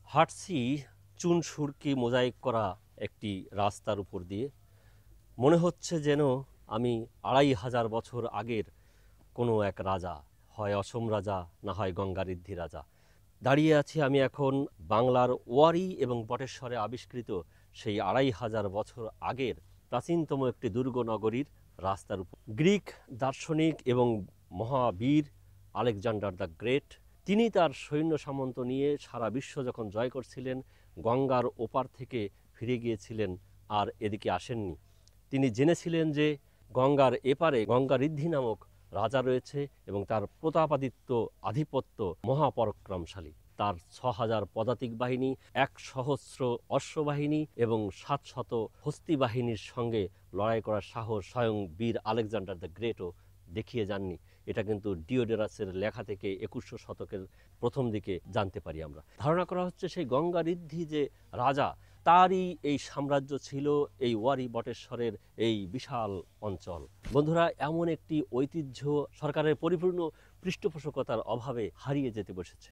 হাঁটছি চুন সুরকি মোজাইক করা একটি রাস্তার উপর দিয়ে। মনে হচ্ছে যেন আমি ২৫০০ বছর আগের কোনো এক রাজা, হয় অসম রাজা, না হয় গঙ্গাঋদ্ধি রাজা। দাঁড়িয়ে আছি আমি এখন বাংলার ওয়ারী এবং বটেশ্বরে আবিষ্কৃত সেই ২৫০০ বছর আগের প্রাচীনতম একটি দুর্গ নগরীর রাস্তার উপর। গ্রিক দার্শনিক এবং মহাবীর আলেকজান্ডার দ্য গ্রেট, তিনি তার সৈন্য সামন্ত নিয়ে সারা বিশ্ব যখন জয় করছিলেন, গঙ্গার ওপার থেকে ফিরে গিয়েছিলেন, আর এদিকে আসেননি। তিনি জেনেছিলেন যে গঙ্গার এপারে গঙ্গাঋদ্ধি নামক রাজা রয়েছে এবং তার প্রতাপাদিত্য আধিপত্য মহাপরাক্রমশালী। তার ৬০০০ পদাতিক বাহিনী, ১ সহস্র অশ্ববাহিনী এবং ৭০০ হস্তি বাহিনীর সঙ্গে লড়াই করার সাহস স্বয়ং বীর আলেকজান্ডার দ্য গ্রেটও দেখিয়ে যাননি। এটা কিন্তু ডিওডোরাসের লেখা থেকে ২১০০ শতকের প্রথম দিকে জানতে পারি আমরা। ধারণা করা হচ্ছে সেই গঙ্গাঋদ্ধি যে রাজা, তারই এই সাম্রাজ্য ছিল এই ওয়ারী বটেশ্বরের এই বিশাল অঞ্চল। বন্ধুরা, এমন একটি ঐতিহ্য সরকারের পরিপূর্ণ পৃষ্ঠপোষকতার অভাবে হারিয়ে যেতে বসেছে।